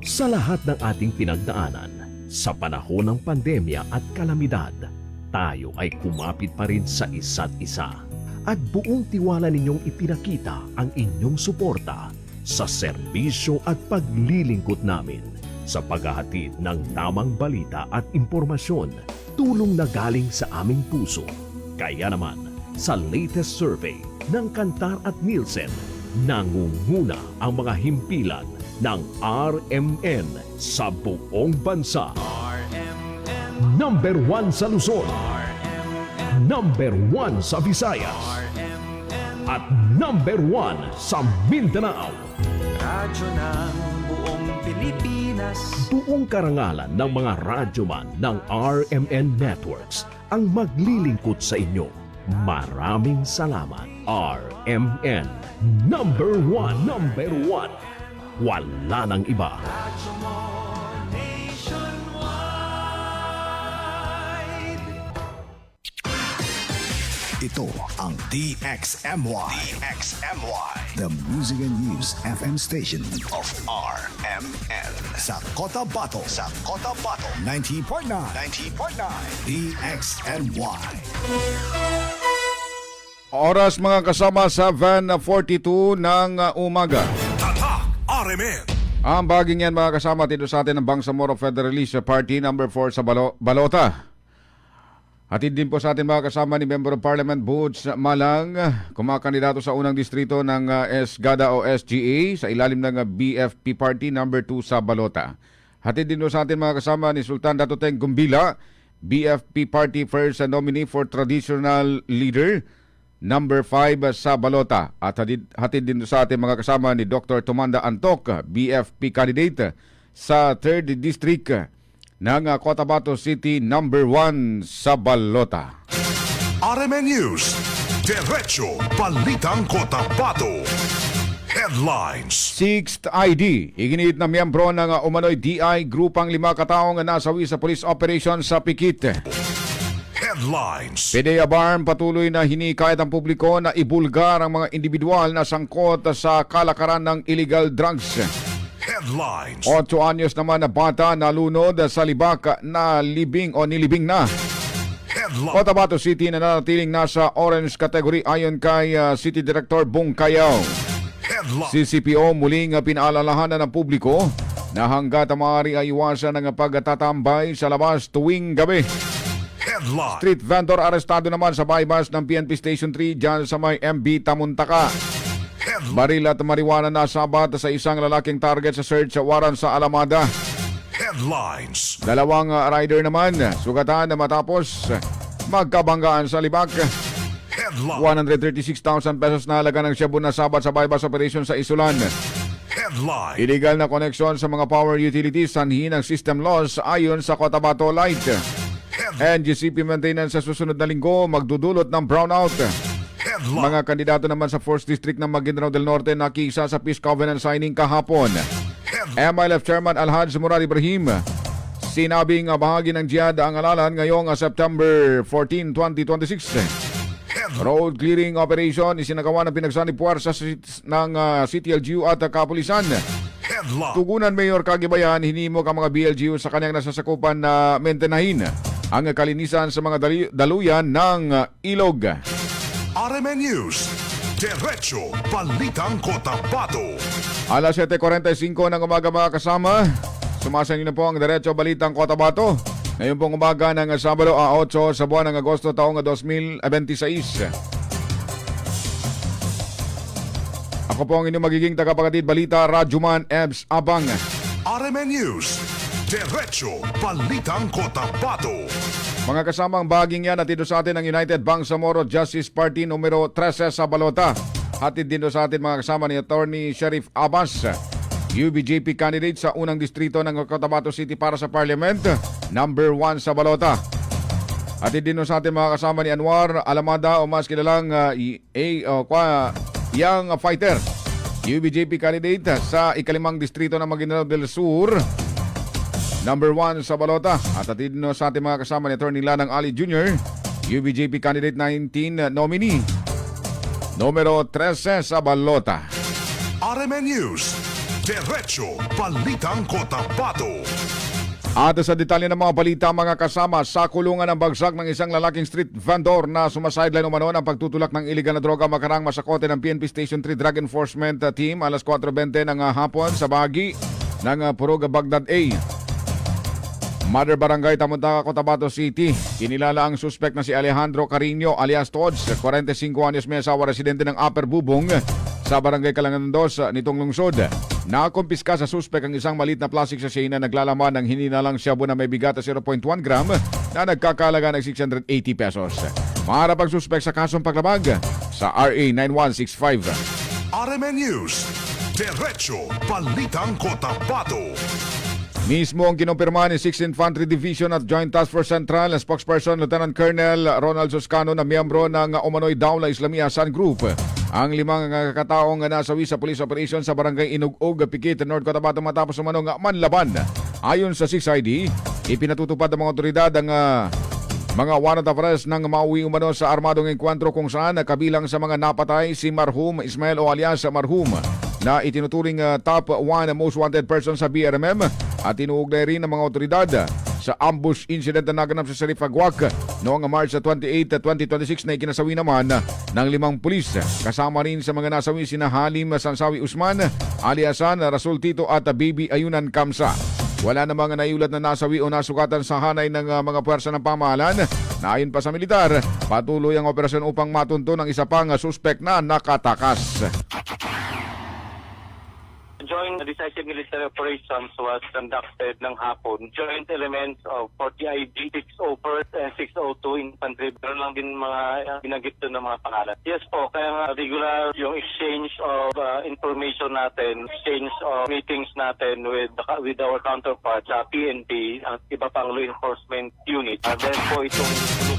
Sa lahat ng ating pinagdaanan, sa panahon ng pandemya at kalamidad, tayo ay kumapit pa rin sa isa't isa. At buong tiwala ninyong ipinakita ang inyong suporta sa serbisyo at paglilingkod namin sa paghahatid ng tamang balita at impormasyon, tulong na galing sa aming puso. Kaya naman, sa latest survey ng Kantar at Nielsen, nangunguna ang mga himpilan ng RMN sa buong bansa. RMN, Number 1 sa Luzon, RMN, number 1 sa Visayas, RMN, at number 1 sa Mindanao. radyo ng buong Pilipinas. Buong karangalan ng mga radyoman ng RMN Networks ang maglilingkod sa inyo. Maraming salamat, RMN. Number 1, number 1. Wala nang iba. Radyo mo nationwide. Ito ang DXMY. The Music and News FM station of RMN. Sa Cotabato. 90.9. DXMY. Oras mga kasama sa Van 42 ng umaga. Tatak RMN. Ang baging yan mga kasama dito sa atin ng Bangsamoro Federalist Party number 4 sa Balota. Hatid din po sa atin mga kasama ni Member of Parliament Boots Malang, kumakandidato sa unang distrito ng SGADA o SGA sa ilalim ng BFP Party number 2 sa Balota. Hatid din po sa atin mga kasama ni Sultan Datoteng Gumbila, BFP Party First Nominee for Traditional Leader number 5 sa Balota. At hatid din sa atin mga kasama ni Dr. Tumanda Antok, BFP candidate sa 3rd District ng Cotabato City number 1 sa Balota. RMN News, Diretso Balitang Cotabato. Headlines. 6th ID, iginiit na miyembro ng umano'y DI, grupang 5 kataong nasawi sa police operation sa Pikit. Headlines. PDEA BARM patuloy na hinikayat ang publiko na ibulgar ang mga individual na sangkot sa kalakaran ng illegal drugs. Headlines. 8 anyos naman na bata nalunod sa libak na libing o nilibing na. Headlines. Cotabato City na nanatiling nasa orange category ayon kay City Director Bong Cayaw. Headlines. CCPO muling pinaalalahanan ng publiko na hanggat maaari ay iwasan ng pagtatambay sa labas tuwing gabi. Headlines. Street vendor arestado naman sa bypass ng PNP Station 3 dyan sa may MB Tamuntaka. Headlines. Baril at marijuana na sabat sa isang lalaking target sa search warrant sa Alamada. Headlines. 2 rider naman sugatan na matapos magkabanggaan sa libak. Headlines. 136,000 pesos na halaga ng shabu na sabat sa bypass operation sa Isulan. Headlines. Illegal na koneksyon sa mga power utilities sanhi ng system loss ayon sa Cotabato Light. NGCP maintenance sa susunod na linggo magdudulot ng brownout. Headlines. Mga kandidato naman sa 4th District ng Maguindanao del Norte nakisa sa Peace Covenant signing kahapon. MILF Chairman Alhaj Murad Ibrahim sinabing bahagi ng jihad ang alalan ngayong September 14, 2026. Road clearing operation isinagawa ng pinagsanib puwersa ng City LGU at Kapulisan. Headlines. Tugunan Mayor Kagibayan hinimok ang mga BLGU sa kanyang nasasakupan na mentenahin ang kalinisan sa mga daluyan ng ilog. RMN News, Diretso Balitang Cotabato. Alas 7.45 ng umaga mga kasama, sumasangin na po ang Diretso Balitang Cotabato. Ngayon pong umaga ng Sabado 8 sa buwan ng Agosto taong 2026. Ako po ang inyong magiging tagapaghatid balita, Rajuman Ebs Abang. RMN News, Diretso Balitang Cotabato. Mga kasamang baging yan, atid sa atin ang United Bangsamoro Justice Party numero 13 sa Balota. Hatid din sa atin mga kasama ni Attorney Sheriff Abbas, UBJP candidate sa unang distrito ng Cotabato City para sa Parliament, number 1 sa Balota. Hatid din sa atin mga kasama ni Anwar Alamada o mas kilalang Young Fighter, UBJP candidate sa ikalimang distrito ng Maguindanao del Sur, number 1 sa Balota. At atid sa ating mga kasama ni Attorney Lanang Ali Jr., UBJP candidate 19 nominee, numero 13 sa Balota. RMN News, Diretso Balitang Cotabato. At sa detalye ng mga balita, mga kasama, sa kulungan ng bagsak ng isang lalaking street vendor na sumasideline umano ng pagtutulak ng iligal na droga makarang masakote ng PNP Station 3 Drug Enforcement Team alas 4:20 ng hapon sa bahagi ng Puruga, Baghdad A. Mother Barangay, Tamuntaca, Cotabato City. Kinilala ang suspect na si Alejandro Carino alias Tots, 45 anyos, may asawa, residente ng Upper Bubong sa Barangay Kalangan 2 nitong lungsod. Nakumpiska sa suspect ang isang maliit na plastic sachet na naglalaman ng hininalang shabu na may bigat na 0.1 gram na nagkakalaga ng 680 pesos. Maharap ang suspect sa kasong paglabag sa RA 9165. RMN News. Diretso Balitang Cotabato. Mismo ang kinumpirma ni 6th Infantry Division at Joint Task Force Central spokesperson Lieutenant Colonel Ronald Suscano na miyembro ng Umano'y Dawla Islamia Sun Group. Ang 5 kataong nasawi sa police operation sa barangay Inugog, Pikit, North Cotabato matapos umanong manlaban. Ayon sa 6ID, ipinatutupad ng mga otoridad ang mga warrant of arrest ng mauwi umano sa armadong engkwentro kung saan kabilang sa mga napatay si Marhum Ismail o alias Marhum na itinuturing top 1 most wanted person sa BRMM at tinuugnay rin ng mga otoridad sa ambush incident na naganap sa Sharif Agwak noong March 28, 2026 na ikinasawi naman ng 5 pulis. Kasama rin sa mga nasawi sina Halim Sansawi Usman, aliasan Rasul Tito at Baby Ayunan Kamsa. Wala namang naiulat na nasawi o nasugatan sa hanay ng mga puwersa ng pamahalan. Na ayon pa sa militar, patuloy ang operasyon upang matunto ng isa pang suspect na nakatakas. Joint decisive military operations was conducted ng hapon. Joint elements of 40ID, 601st and 602 Infantry. Meron lang din mga binanggit doon ng mga pangalan. Yes po, kaya nga regular yung exchange of information natin, exchange of meetings natin with our counterparts sa PNP at iba pang law enforcement unit. Then po itong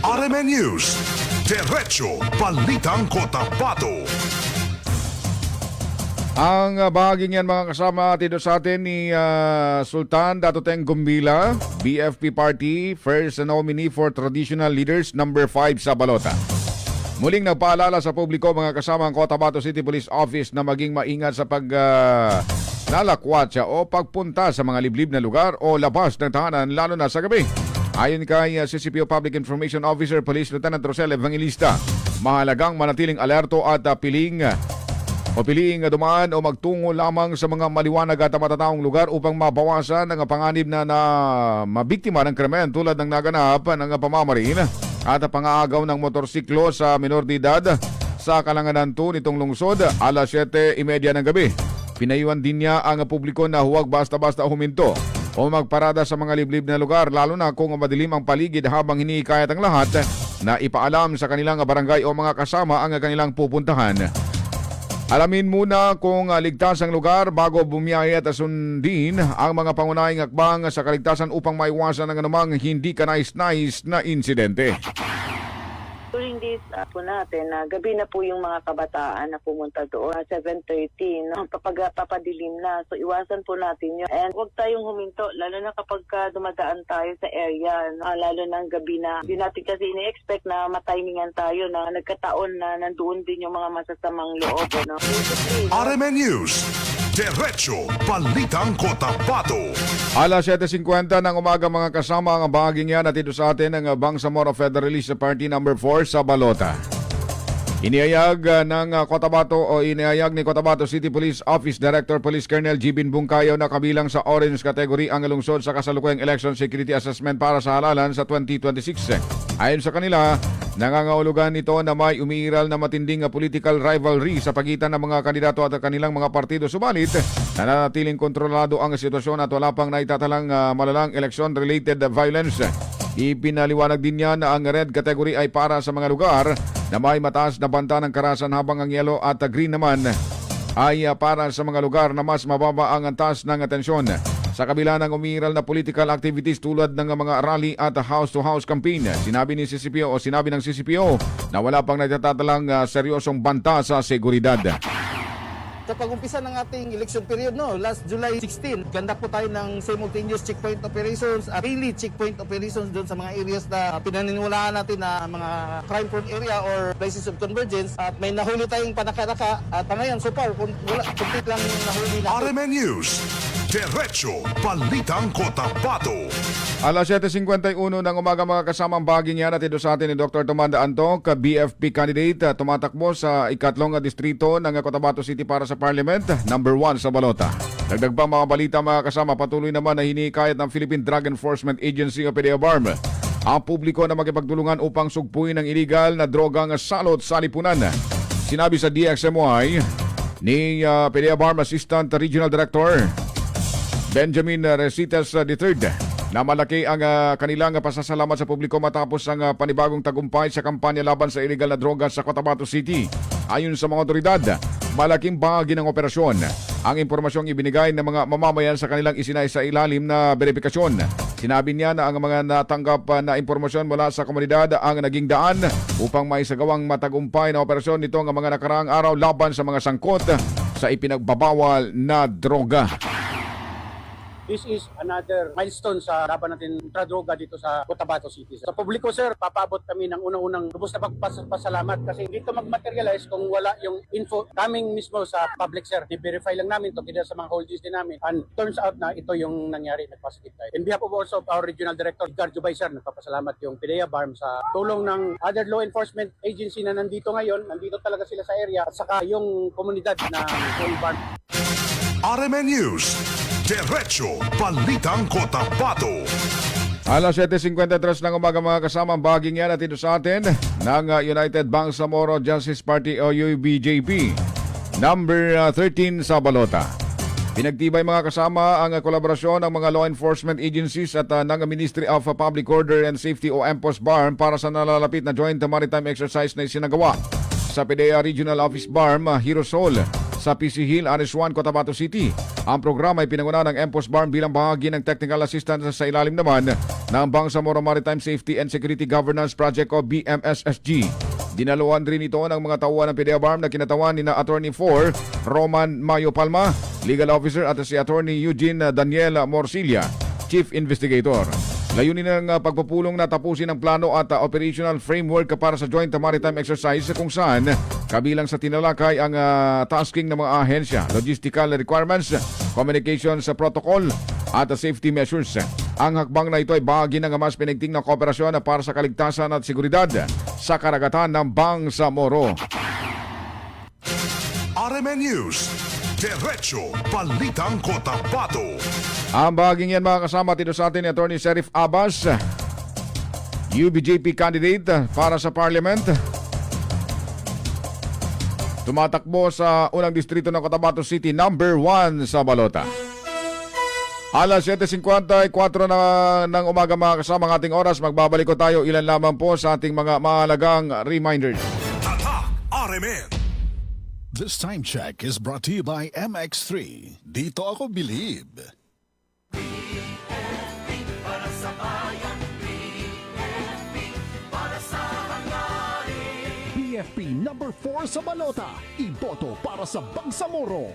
RMN News. Diretso Balitang Cotabato. Ang bahaging yan mga kasama dito sa atin ni Sultan Datoteng Gumbila, BFP Party, First Nominee for Traditional Leaders, number 5 sa balota. Muling nagpaalala sa publiko mga kasama ang Cotabato City Police Office na maging maingat sa paglalakwatsa o pagpunta sa mga liblib na lugar o labas ng tahanan lalo na sa gabi. Ayon kay CCPO Public Information Officer Police Lieutenant Rosel Evangelista, mahalagang manatiling alerto at piliing dumaan o magtungo lamang sa mga maliwanag at matataong lugar upang mabawasan ang panganib na mabiktima ng krimen tulad ng naganap ng pamamarin at pangaagaw ng motorsiklo sa minor de edad sa Kalanganan 2 nitong lungsod alas 7:30 ng gabi. Pinayuhan din niya ang publiko na huwag basta-basta huminto o magparada sa mga liblib na lugar lalo na kung madilim ang paligid habang hinihikayat ang lahat na ipaalam sa kanilang barangay o mga kasama ang kanilang pupuntahan. Alamin muna kung ligtas ang lugar bago bumiyahe at sundin ang mga pangunahing hakbang sa kaligtasan upang maiwasan ang anumang hindi kanais-nais na insidente. During this po natin, gabi na po yung mga kabataan na pumunta doon, 7:30, no? Papadilim na. So iwasan po natin yun. And huwag tayong huminto, lalo na kapag dumadaan tayo sa area, no? Lalo na gabi na. Hindi natin kasi ini-expect na matimingan tayo na nagkataon na nandoon din yung mga masasamang loob. No? RMN News. Diretso Balitang Cotabato. Alas 7:50 ng umaga mga kasama ang bahaging yan at ito sa atin ang Bangsamoro Federalist Party number 4 sa balota. Inihayag ni Cotabato City Police Office Director Police Colonel Jibin Bungkayo na kabilang sa orange category ang lungsod sa kasalukuyang election security assessment para sa halalan sa 2026. Ayon sa kanila, nangangahulugan ito na may umiiral na matinding political rivalry sa pagitan ng mga kandidato at kanilang mga partido. Subalit, nananatiling kontrolado ang sitwasyon at wala pang naitatalang malalang election-related violence. Ipinaliwanag din niya na ang red category ay para sa mga lugar na may mataas na banta ng karahasan habang ang yellow at green naman ay para sa mga lugar na mas mababa ang taas ng atensyon. Sa kabila ng umiiral na political activities tulad ng mga rally at house-to-house campaign, sinabi ng CCPO na wala pang natatalang seryosong banta sa seguridad. Sa pag-umpisa ng ating election period, no, last July 16, ganda po tayo ng simultaneous checkpoint operations at daily checkpoint operations doon sa mga areas na pinaniniwalaan natin na mga crime-prone area or places of convergence. At may nahuli tayong panakaraka at ngayon, so far, complete lang yung nahuli natin. RMN News, Diretso Balitang Cotabato. Alas 7.51 ng umaga mga kasamang baging yan at ito sa atin ni Dr. Tomanda Antok, BFP candidate, tumatakbo sa ikatlong distrito ng Cotabato City para sa Parliament, number 1 sa balota. Dagdag pa mga balita mga kasama, patuloy naman na hinikayat ng Philippine Drug Enforcement Agency o PDEABARM ang publiko na makipagtulungan upang sugpuin ang illegal na drogang salot sa lipunan. Sinabi sa DXMY ni PDEABARM Assistant Regional Director Benjamin Recites III na malaki ang kanilang pasasalamat sa publiko matapos ang panibagong tagumpay sa kampanya laban sa illegal na droga sa Cotabato City. Ayon sa mga otoridad, malaking bahagi ng operasyon ang impormasyong ibinigay ng mga mamamayan sa kanilang isinay sa ilalim na verifikasyon. Sinabi niya na ang mga natanggap na impormasyon mula sa komunidad ang naging daan upang maisagawang matagumpay na operasyon nito ang mga nakaraang araw laban sa mga sangkot sa ipinagbabawal na droga. This is another milestone sa laban natin droga dito sa Cotabato City. Sa publiko, sir, papabot kami ng unang-unang lubos na pagpasalamat kasi dito mag-materialize kung wala yung info coming mismo sa public, sir. I-verify lang namin to sa mga holdings din namin. And turns out na ito yung nangyari, nag-positive tayo. In behalf of also of our Regional Director, Edgar Jubay, sir, nagpapasalamat yung PDEABARM sa tulong ng other law enforcement agency na nandito ngayon. Nandito talaga sila sa area at saka yung komunidad na PDEABARM. RMN News, Diretso Balitang Cotabato. Alas 7.53 ng umaga mga kasamang baging yan at ito sa atin ng United Bangsamoro Justice Party o UBJP, number 13 sa balota. Pinagtibay mga kasama ang kolaborasyon ng mga law enforcement agencies at ng Ministry of Public Order and Safety o MPOS-BARM para sa nalalapit na joint maritime exercise na isinagawa sa PDEA Regional Office BARM Hirosol sa PC Hill, Ares1, Cotabato City. Ang programa ay pinanguna ng MPOS-BARM bilang bahagi ng technical assistance sa ilalim naman ng Bangsamoro Maritime Safety and Security Governance Project o BMSSG. Dinaluan rin ito ng mga tauhan ng PDEABARM na kinatawan ni na Attorney 4 Roman Mayo Palma, Legal Officer, at si Attorney Eugene Daniel Morcilla, Chief Investigator. Layunin ng pagpupulong na tapusin ang plano at operational framework para sa joint maritime exercise kung saan kabilang sa tinalakay ang tasking ng mga ahensya, logistical requirements, communications protocol at safety measures. Ang hakbang na ito ay bahagi ng mas pinigting na kooperasyon para sa kaligtasan at seguridad sa karagatan ng Bangsamoro. RMN News, Diretso Balitang Cotabato. Ang bahaging yan mga kasama dito sa atin ni Attorney Sheriff Abbas, UBJP candidate para sa Parliament. Tumatakbo sa unang distrito ng Cotabato City, number 1 sa balota. Alas 7.54 na ng umaga mga kasama ng ating oras. Magbabalik ko tayo ilan lamang po sa ating mga mahalagang reminders. Tatak RMN. This time check is brought to you by MX3. Dito ako believe. BFP number 4 sa balota. Iboto para sa Bangsamoro.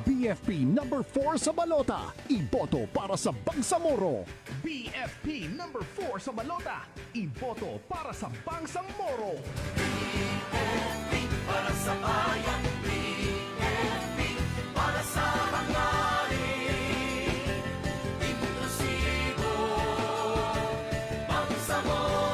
BFP number 4 sa balota. Iboto para sa Bangsamoro. BFP number 4 sa balota. Iboto para sa Bangsamoro. BFP para sa bayan. BFP para sa hangarin. Inklusibo. Bangsamoro.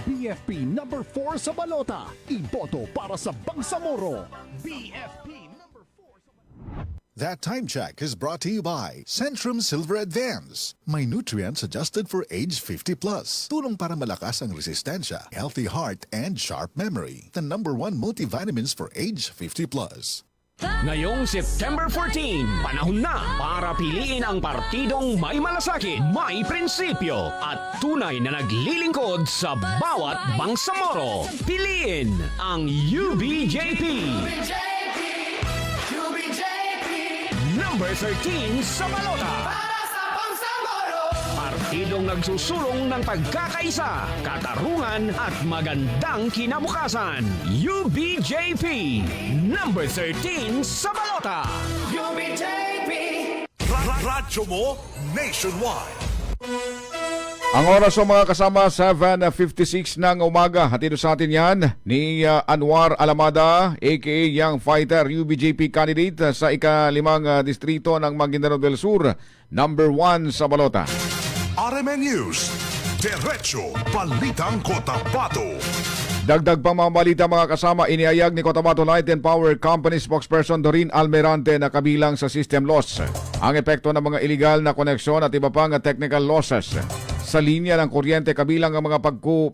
BFP number 4 sa balota. Iboto para sa Bangsamoro. BFP number 4 sa balota. That time check is brought to you by Centrum Silver Advance. May nutrients adjusted for age 50 plus. Tulong para malakas ang resistensya, healthy heart, and sharp memory. The number 1 multivitamins for age 50 plus. Ngayong September 14, panahon na para piliin ang partidong may malasakit, may prinsipyo at tunay na naglilingkod sa bawat Bangsamoro. Piliin ang UBJP. Number 13 sa balota. Para sa Bangsamoro. partidong nagsusulong ng pagkakaisa, katarungan at magandang kinabukasan. UBJP, number 13 sa balota. Radyo mo nationwide. Ang oras o mga kasama, 7:56 ng umaga. Hatid sa atin yan ni Anwar Alamada, aka Young Fighter, UBJP candidate sa ika-5 distrito ng Maguindanao del Sur, number 1 sa balota. RMN News, Diretso Balitang Cotabato. Dagdag pang mga balita mga kasama, iniayag ni Cotabato Light and Power Company spokesperson Doreen Almerante na kabilang sa system loss ang epekto ng mga illegal na koneksyon at iba pang technical losses sa linya ng kuryente, kabilang ang mga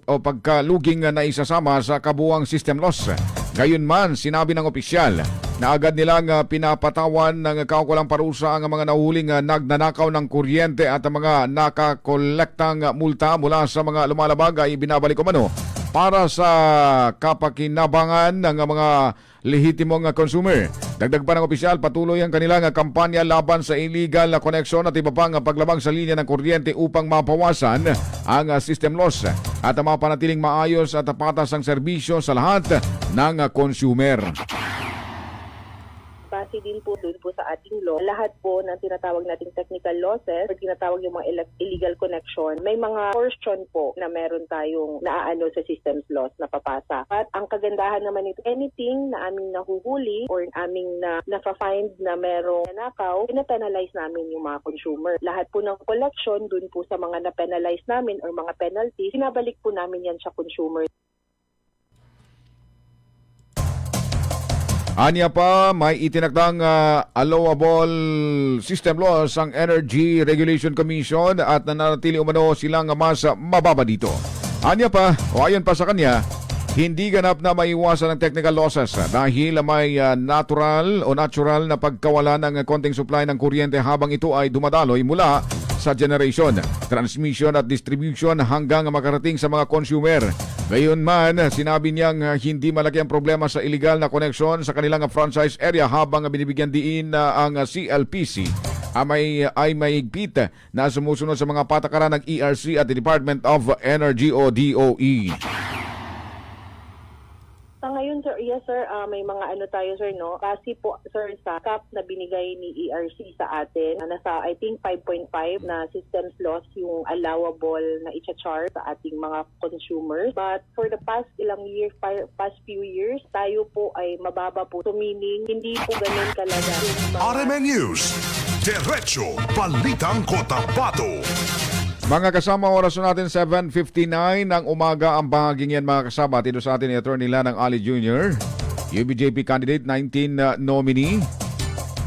pagkaluging na isasama sa kabuang system loss. Gayunman, sinabi ng opisyal na agad nilang pinapatawan ng kaukulang parusa ang mga nahuling nagnanakaw ng kuryente at ang mga nakakolektang multa mula sa mga lumalabag ay binabalik umano para sa kapakinabangan ng mga lehitimong consumer. Dagdag pa ng opisyal, patuloy ang kanilang kampanya laban sa illegal na koneksyon at iba pang paglabag sa linya ng kuryente upang mapawasan ang system loss at mapanatiling maayos at patas ang serbisyo sa lahat ng consumer. Base din po doon po sa ating law, lahat po ng tinatawag nating technical losses or tinatawag yung mga illegal connection, may mga portion po na meron tayong naaano sa systems loss na papasa. At ang kagandahan naman nito, anything na aming nahuhuli or aming na-find na merong nakaw, pinapenalize namin yung mga consumer. Lahat po ng collection doon po sa mga na-penalize namin or mga penalties, sinabalik po namin yan sa consumer. Anya pa, may itinakdang allowable system loss ang Energy Regulation Commission at nananatili umano silang mas mababa dito. Anya pa, o ayon pa sa kanya, hindi ganap na maiwasan ang technical losses dahil may natural na pagkawala ng konting supply ng kuryente habang ito ay dumadaloy mula sa generation, transmission at distribution hanggang makarating sa mga consumer. Gayunman, sinabi niyang hindi malaki ang problema sa illegal na koneksyon sa kanilang franchise area habang binibigyan diin ang CLPC ay may higpit na sumusunod sa mga patakaran ng ERC at the Department of Energy o DOE. Sa ngayon, sir, yes sir, may mga ano tayo sir, no? Kasi po sir, sa cap na binigay ni ERC sa atin, nasa I think 5.5 na systems loss yung allowable na i-charge sa ating mga consumers. But for the past few years, tayo po ay mababa po. So meaning, hindi po ganun kalaga. RMN News, Diretso Balitang Cotabato. Mga kasama, oras natin 7:59 ng umaga ang bahaging yan mga kasama. Tito sa atin ni Attorney Lanang Ali Jr., UBJP candidate, 19 nominee.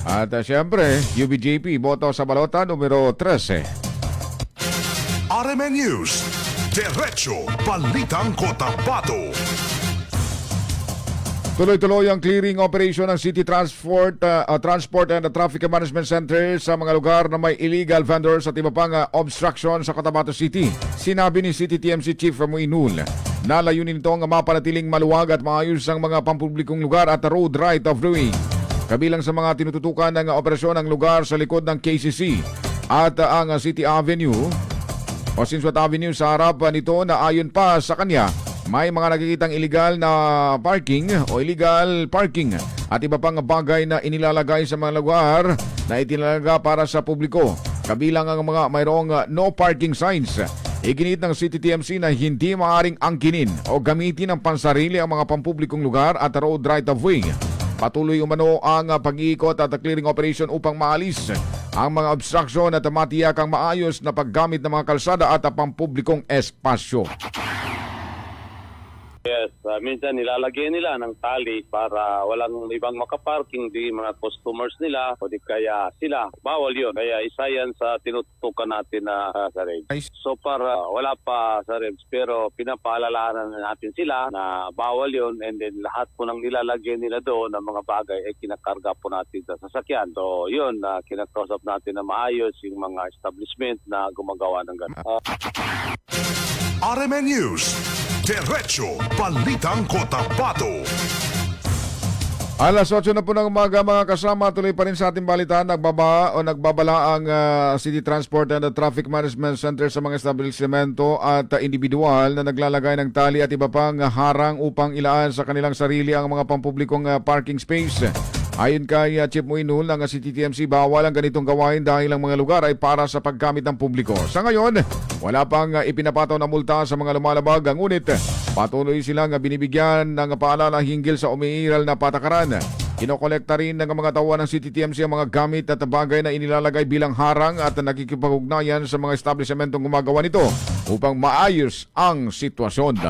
At syempre, UBJP, boto sa balota numero 13. RMN News, Diretso Balitang Cotabato. Tuloy-tuloy ang clearing operation ng City Transport and Traffic Management Center sa mga lugar na may illegal vendors at iba pang obstruction sa Cotabato City. Sinabi ni City TMC Chief Muinul na layunin nito ang mapanatiling maluwag at maayos ang mga pampublikong lugar at road right of way. Kabilang sa mga tinututukan ng operasyon ang lugar sa likod ng KCC at ang City Avenue o Sinswat Avenue sa harap nito na ayon pa sa kanya, may mga nakikitang illegal na parking o illegal parking at iba pang bagay na inilalagay sa mga lugar na itinalaga para sa publiko. Kabilang ang mga mayroong no parking signs. Iginit ng City TMC na hindi maaring angkinin o gamitin ng pansarili ang mga pampublikong lugar at road right of way. Patuloy umano ang pag-iikot at clearing operation upang maalis ang mga obstruction at matiyak ang maayos na paggamit ng mga kalsada at pampublikong espasyo. Yes, minsan nilalagyan nila ng tali para walang ibang makaparking, di mga customers nila o di kaya sila. Bawal yun. Kaya isa yan sa tinutukan natin na sa Rebs. So para wala pa sa Rebs pero pinapaalalahanan natin sila na bawal yun and then lahat po ng nilalagyan nila doon ng mga bagay ay kinakarga po natin sa sasakyan. So yun, kinakausap natin na maayos yung mga establishment na gumagawa ng gano'n. RMN News, Diretso Balitang Cotabato. Alas 8 na po ng umaga mga kasama, tuloy pa rin sa ating balitaan, nagbabala ang City Transport and Traffic Management Center sa mga establishmento at individual na naglalagay ng tali at iba pang harang upang ilaan sa kanilang sarili ang mga pampublikong parking space. Ayon kay Chief Muinul ng City TMC, bawal ang ganitong gawain dahil ang mga lugar ay para sa paggamit ng publiko. Sa ngayon, wala pang ipinapataw na multa sa mga lumalabag, ngunit patuloy silang binibigyan ng paalala hinggil sa umiiral na patakaran. Kinokolekta rin ng mga tauhan ng City TMC ang mga gamit at bagay na inilalagay bilang harang at nakikipag-ugnayan sa mga establishmentong gumagawa nito upang maayos ang sitwasyon.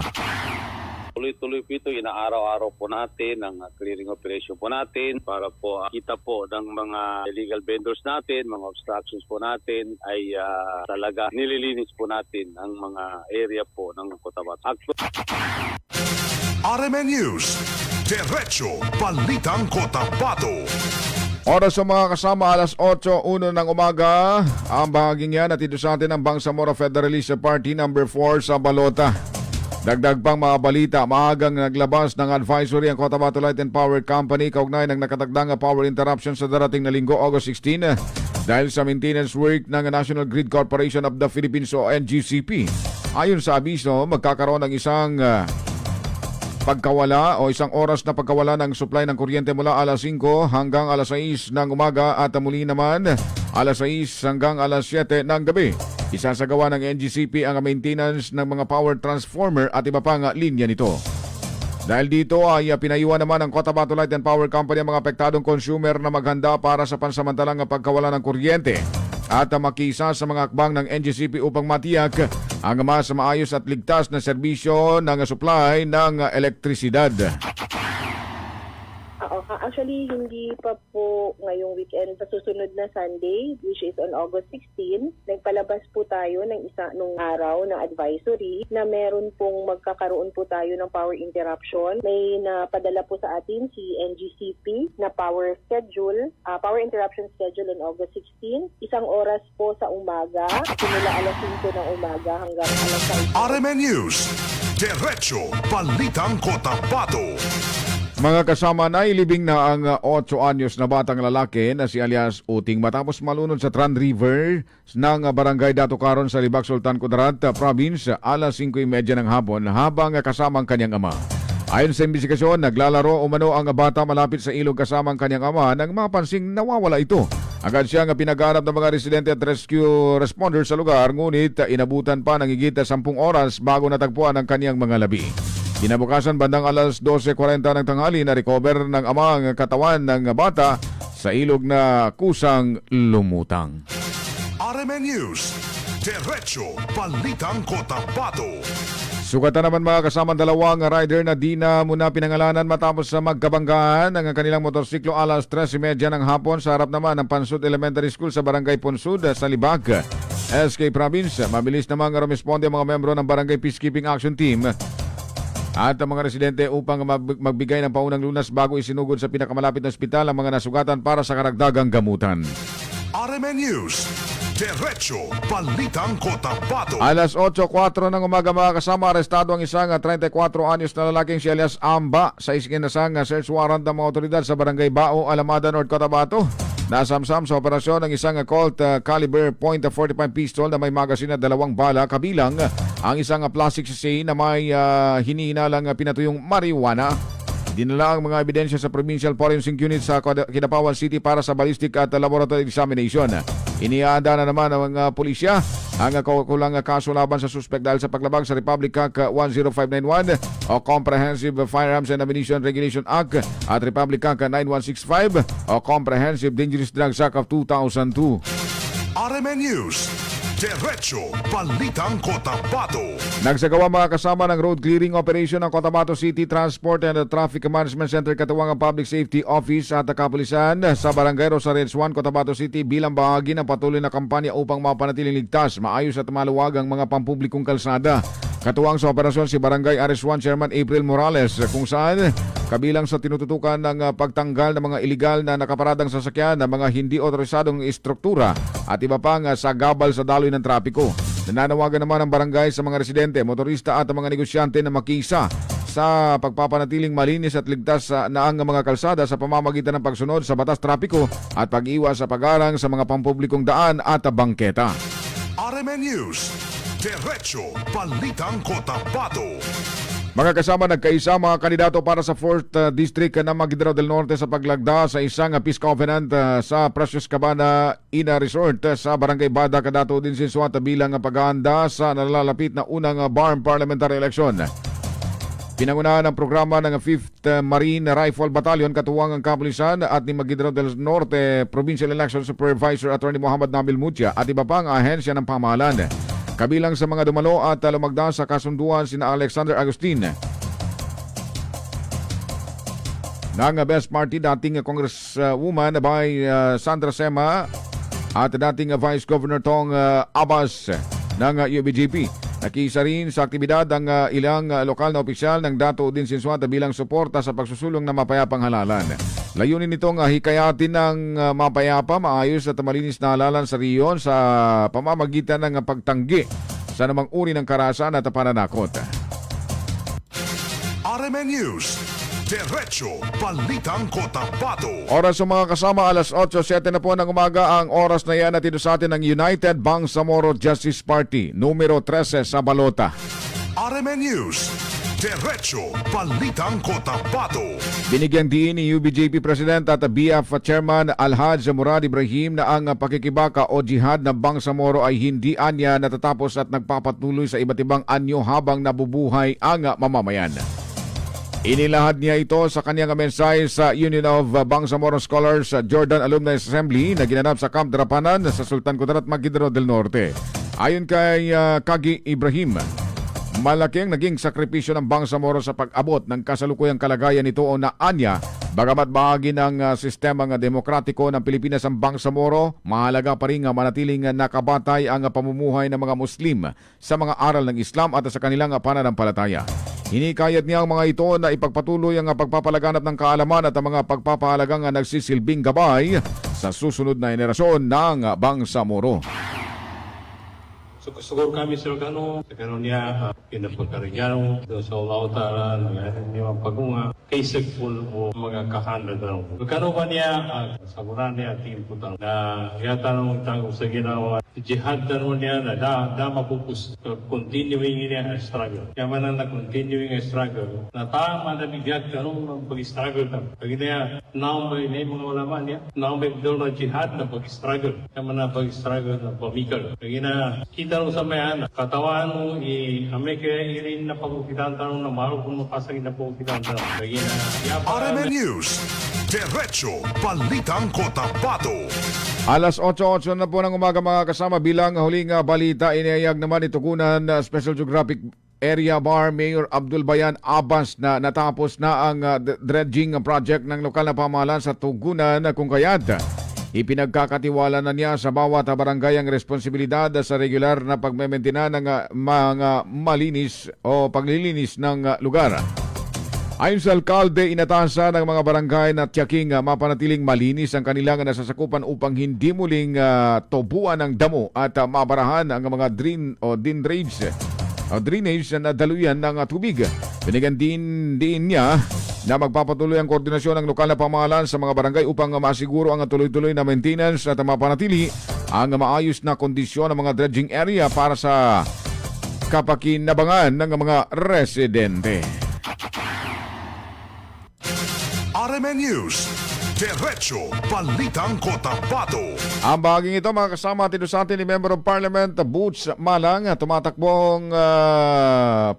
Tuloy-tuloy po ito, inaaraw-araw po natin ang clearing operation po natin para po kita po ng mga illegal vendors natin, mga obstructions po natin ay talaga nililinis po natin ang mga area po ng Cotabato. RMN News, Diretso Balitang Cotabato. Oras sa mga kasama, alas 8:01 ng umaga. Ang bahaging yan at ito sa atin ang Bangsamoro Federalist Party number 4 sa Balota. Dagdag pang mga balita, maagang naglabas ng advisory ang Cotabato Light and Power Company kaugnay ng nakatagdang power interruption sa darating na linggo, August 16, dahil sa maintenance work ng National Grid Corporation of the Philippines o NGCP. Ayon sa abiso, magkakaroon ng isang pagkawala o isang oras na pagkawala ng supply ng kuryente mula alas 5 hanggang alas 6 ng umaga at muli naman alas 6 hanggang alas 7 ng gabi. Isasagawa ng NGCP ang maintenance ng mga power transformer at iba pang linya nito. Dahil dito ay pinayuhan naman ng Cotabato Light and Power Company ang mga apektadong consumer na maghanda para sa pansamantalang pagkawala ng kuryente at makisa sa mga akbang ng NGCP upang matiyak ang mas maayos at ligtas na serbisyo ng supply ng elektrisidad. Actually, hindi pa po ngayong weekend. Sa susunod na Sunday, which is on August 16, nagpalabas po tayo ng nung araw ng advisory na meron pong magkakaroon po tayo ng power interruption. May napadala po sa atin si NGCP na power interruption schedule on August 16. Isang oras po sa umaga, simula alas 5 ng umaga hanggang alas 6. RMN News, Diretso Balitang Cotabato. Mga kasama, nailibing na ang 8 anyos na batang lalaki na si alias Uting matapos malunod sa Tran River ng barangay Dato Caron sa Libak, Sultan Kudarat Province alas 5:30 ng hapon habang kasama ang kanyang ama. Ayon sa imbestigasyon, naglalaro umano ang bata malapit sa ilog kasama ang kanyang ama nang mapansing nawawala ito. Agad siyang pinagharap ng mga residente at rescue responders sa lugar, ngunit inabutan pa ng higit 10 oras bago natagpuan ang kanyang mga labi. Kinabukasan bandang alas 12:40 ng tanghali na recover ng ama ang katawan ng bata sa ilog na kusang lumutang. RMN News, Diretso Balitang Cotabato. Sugatan naman mga kasama dalawang rider na di na muna pinangalanan matapos sa magkabanggaan ng kanilang motorsiklo alas 3:30 ng hapon sa harap naman ng Pansud Elementary School sa Barangay Punsud sa Libak, SK Province. Mabilis namang rumesponde ang mga membro ng Barangay Peacekeeping Action Team at ang mga residente upang magbigay ng paunang lunas bago isinugod sa pinakamalapit na ospital ang mga nasugatan para sa karagdagang gamutan. RMN News, Diretso Balitang Cotabato. Alas 8:04 ng umaga mga kasama, arestado ang isang 34 anyos na lalaking si alias Amba sa iskinasang search warrant ng mga otoridad sa Barangay Bao, Alamada, North Cotabato. Nasamsam sa operasyon ng isang Colt caliber .45 pistol na may magasin na 2 bala, kabilang ang isang plastic sachet na may hinihinalang pinatuyong marijuana. Dinala ang mga ebidensya sa Provincial Forensic Unit sa Kidapawan City para sa ballistic at laboratory examination. Iniaanda na naman ng mga pulisya ang kulang kaso laban sa suspect dahil sa paglabag sa Republic Act 10591 o Comprehensive Firearms and Ammunition Regulation Act at Republic Act 9165 o Comprehensive Dangerous Drugs Act of 2002. RMN News, Diretso Balitang Cotabato. Nagsagawa mga kasama ng road clearing operation ng Cotabato City Transport and Traffic Management Center katuwang ang Public Safety Office at kapulisan sa Barangay Rosarels 1, Cotabato City bilang bahagi ng patuloy na kampanya upang mapanatiling ligtas, maayos at maluwag ang mga pampublikong kalsada. Katuwang sa operasyon si Barangay RS1 Chairman April Morales kung saan kabilang sa tinututukan ng pagtanggal ng mga iligal na nakaparadang sasakyan ng mga hindi otorisadong istruktura at iba pang sagabal sa daloy ng trapiko. Nananawagan naman ang barangay sa mga residente, motorista at mga negosyante na makisa sa pagpapanatiling malinis at ligtas na ang mga kalsada sa pamamagitan ng pagsunod sa batas trapiko at pag-iwas sa pag-arang sa mga pampublikong daan at bangketa. RMN News, Diretso Balitang Cotabato. Mga kasama, nagkaisa mga kandidato para sa 4th District ng Maguindanao del Norte sa paglagda sa isang peace covenant sa Precious Cabana Ina Resort sa Barangay Bada, Cadato din Sinsuat bilang paghahanda sa nalalapit na unang BARM parliamentary election. Pinangunahan ang programa ng 5th Marine Rifle Battalion, katuwang ang kapulisan at ni Maguindanao del Norte Provincial Election Supervisor Attorney Muhammad Nabil Mutia at iba pang ahensya ng pamahalaan. Kabilang sa mga dumalo at lumagda sa kasunduan sina Alexander Agustin ng Best Party, dating Congresswoman by Sandra Sema at dating Vice Governor Tong Abbas ng UBGP. Nakisa rin sa aktibidad ang ilang lokal na opisyal ng Dato Udin Sinsuat bilang suporta sa pagsusulong ng mapayapang halalan. Layunin nitong hikayatin ng mapayapa, maayos at malinis na halalan sa riyon sa pamamagitan ng pagtanggi sa namang uri ng karahasan at pananakot. RMN News, Diretso Balitang Cotabato. Oras sa mga kasama, alas 8:07 na po ng umaga. Ang oras na yan natin sa atin ng United Bangsamoro Justice Party, numero 13 sa Balota. RMN News, Diretso Balitang Cotabato. Binigyang diin ni UBJP President at BF Chairman Alhaj Murad Ibrahim na ang pakikibaka o jihad ng Bangsamoro ay hindi anya natatapos at nagpapatuloy sa iba't ibang anyo habang nabubuhay ang mamamayan. Inilahad niya ito sa kanyang mensahe sa Union of Bangsamoro Scholars Jordan Alumni Assembly na ginanap sa Camp Drapanan sa Sultan Kudarat, Maguindanao del Norte. Ayon kay Kagi Ibrahim, malaking naging sakripisyo ng Bangsamoro sa pag-abot ng kasalukuyang kalagayan nito o na anya. Bagamat bahagi ng sistemang demokratiko ng Pilipinas ang Bangsamoro, mahalaga pa rin manatiling nakabatay ang pamumuhay ng mga Muslim sa mga aral ng Islam at sa kanilang pananampalataya. Hinikayat niya ang mga ito na ipagpatuloy ang pagpapalaganap ng kaalaman at ang mga pagpapahalagang nagsisilbing gabay sa susunod na henerasyon ng Bangsamoro. Siguro kami sa karon niya pinapagkarinyan sa Allah Ta'ala ng mga pagunga kaysa kung mga kahanda daw. Karon ba niya saburan niya ating putang na yata nang tanong sa ginawa jihad daw niya na da mapupus continuing niya struggle. Kaya man na continuing struggle na tama na bigyan karon ng pag-struggle ta. Pag niya now may mga ulaman niya now may daw na jihad na pag-struggle. Kaya man na pag-struggle na pamikal. Kaya na kita sa mayan, katawan mo, ame kaya irin na pag-ukitan tanong na maro kung mapasagin na pag-ukitan tanong. RMN News, Diretso Balitang Cotabato. Alas 8:08 na po ng umaga mga kasama, bilang huling balita, inihayag naman itugunan Special Geographic Area Bar Mayor Abdul Bayan Abbas na natapos na ang dredging project ng lokal na pamahalaan sa Tugunan kung kaya't ipinagkakatiwala na niya sa bawat barangay ang responsibilidad sa regular na pagmementina ng mga malinis o paglilinis ng lugar. Ayon sa alkalde, inatasan ng mga barangay na tiyaking mapanatiling malinis ang kanilang nasasakupan upang hindi muling tubuan ng damo at mabarahan ang mga drainage na daluyan ng tubig. Binigyan din niya na magpapatuloy ang koordinasyon ng lokal na pamahalaan sa mga barangay upang masiguro ang tuloy-tuloy na maintenance at mapanatili ang maayos na kondisyon ng mga dredging area para sa kapakinabangan ng mga residente. RMN News, Diretso Balitang Cotabato. Ang bahaging ito mga kasama atin sa atin ni Member of Parliament Boots Malang, tumatakbong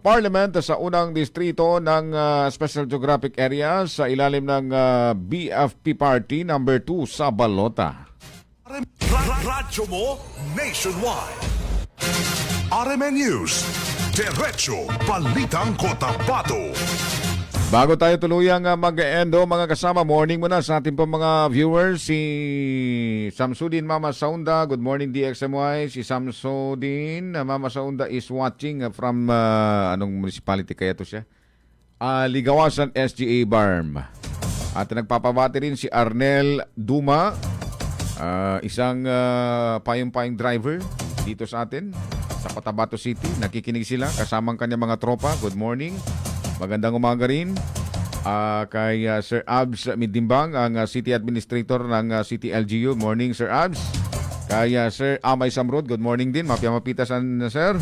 Parliament sa unang distrito ng Special Geographic Area sa ilalim ng BFP Party number 2 sa Balota. Radyo mo nationwide. RMN News, Diretso Balitang Cotabato. Bago tayo tuluyang mag-endo mga kasama, morning muna sa ating po mga viewers. Si Samsudin Mama Saunda, good morning DXMY. Si Samsudin Mama Saunda is watching from anong municipality kaya to siya? Ligawasan SGA Barm. At nagpapabati rin si Arnel Duma, isang payong-payong driver dito sa atin sa Cotabato City. Nakikinig sila kasamang kanyang mga tropa. Good morning. Magandang umaga rin kay Sir Abs Midimbang, ang City Administrator ng City LGU. Morning, Sir Abs. Kay Sir Amay Samrod, good morning din. Mapiamapitasan, Sir.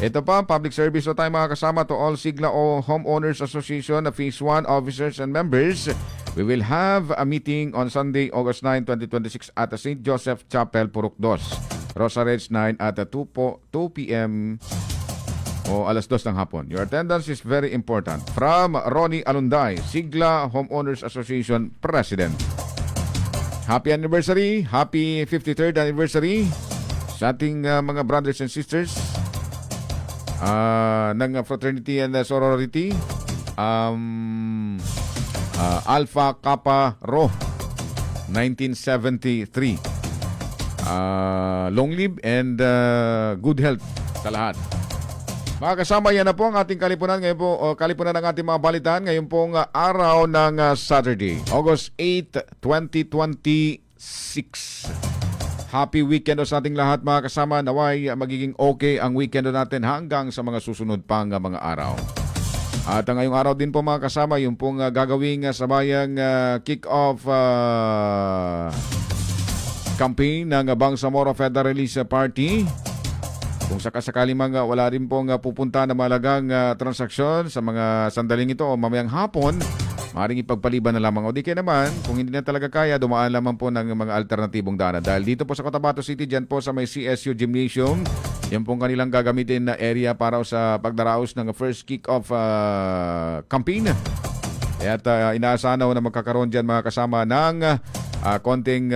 Ito pa, public service na tayo mga kasama to all Sigla o Homeowners Association Phase 1 officers and members. We will have a meeting on Sunday, August 9, 2026 at St. Joseph Chapel, Purok 2. Rosareds 9 at 2 p.m. o alas 2 ng hapon. Your attendance is very important. From Ronnie Alunday, Sigla Homeowners Association President. Happy anniversary, happy 53rd anniversary sa ating mga brothers and sisters ng fraternity and sorority. Alpha Kappa Rho 1973. Long live and good health sa lahat. Mga kasama, yan na po ang ating kalipunan ngayon po, kalipunan ng ating mga balitaan ngayon pong araw ng Saturday, August 8, 2026. Happy weekend sa ating lahat mga kasama. Naway magiging okay ang weekend natin hanggang sa mga susunod pang mga araw. At ngayong araw din po mga kasama, yung pong gagawing sabayang kick-off campaign ng Bangsamoro Federalist Party. Kung sakasakali mga wala rin pong pupunta na malagang transaksyon sa mga sandaling ito o mamayang hapon, maaaring ipagpaliban na lamang. O di kaya naman, kung hindi na talaga kaya, dumaan lamang po ng mga alternatibong daanan. Dahil dito po sa Cotabato City, dyan po sa may CSU Gymnasium, yan pong kanilang gagamitin na area para sa pagdaraos ng first kick-off campaign. At inaasahan na magkakaroon dyan mga kasama ng konting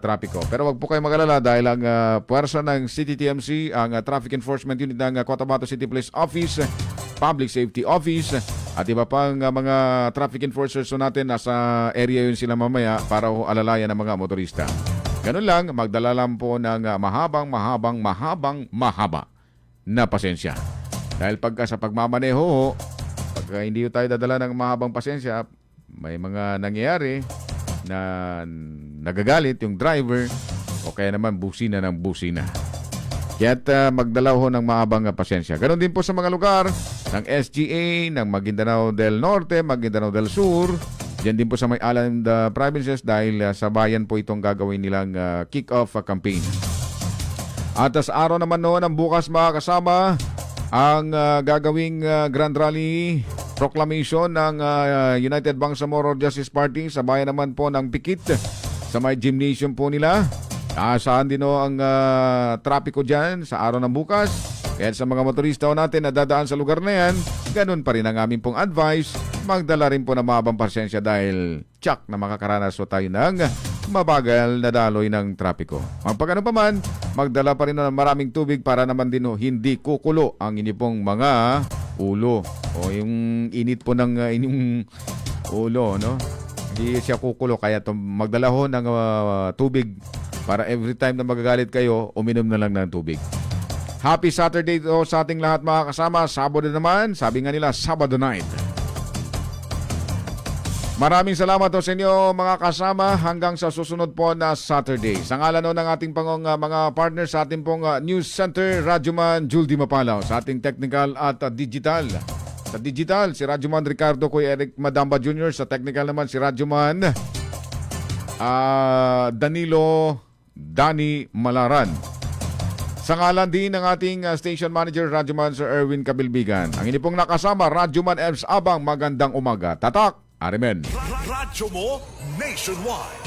trapiko. Pero wag po kayo mag-alala dahil ang puwersa ng City TMC, ang Traffic Enforcement Unit ng Cotabato City Police Office, Public Safety Office, at iba pang mga traffic enforcers natin, nasa area yun sila mamaya para alalayan ng mga motorista. Ganun lang, magdala lang po ng mahaba na pasensya. Dahil pagka sa pagmamaneho, pagka hindi tayo dadala ng mahabang pasensya, may mga nangyayari na nagagalit yung driver o kaya naman busina ng busina. Kaya't magdala ho ng mahabang pasensya. Ganon din po sa mga lugar ng SGA, ng Maguindanao del Norte, Maguindanao del Sur. Diyan din po sa may island provinces dahil sa bayan po itong gagawin nilang kick-off campaign. At sa araw naman noon ang bukas mga kasama, ang gagawing Grand Rally Proclamation ng United Bangsamoro Justice Party sa bayan naman po ng Pikit sa may gymnasium po nila. Saan din ang trapiko dyan sa araw ng bukas. Kaya sa mga motorista natin na dadaan sa lugar na yan, ganun pa rin ang aming pong advice. Magdala rin po ng mahabang pasensya dahil tsak na makakaranas po tayo ng mabagal na daloy ng trapiko. Magpagano pa man, magdala pa rin ng maraming tubig para naman din hindi kukulo ang inyo pong mga ulo o yung init po ng inyong ulo, no? Hindi siya kukulo, kaya magdala ho ng tubig para every time na magagalit kayo, uminom na lang ng tubig. Happy Saturday to sa ating lahat mga kasama. Sabado naman, sabi nga nila, Sabado night. Maraming salamat po sa inyo mga kasama hanggang sa susunod po na Saturday. Sa ngalan ng ating mga partners sa ating pong News Center, Radyoman Juldy Mapalaw. Sa ating technical at digital. Sa digital, si Radyoman Ricardo Kuya Eric Madamba Jr. Sa technical naman, si Radyoman Danilo Dani Malaran. Sa ngalan din ng ating station manager, Radyoman Sir Erwin Kabilbigan. Ang inyo pong nakasama, Radyoman Elves Abang, magandang umaga. Tatak! Arimen. Radyo mo nationwide.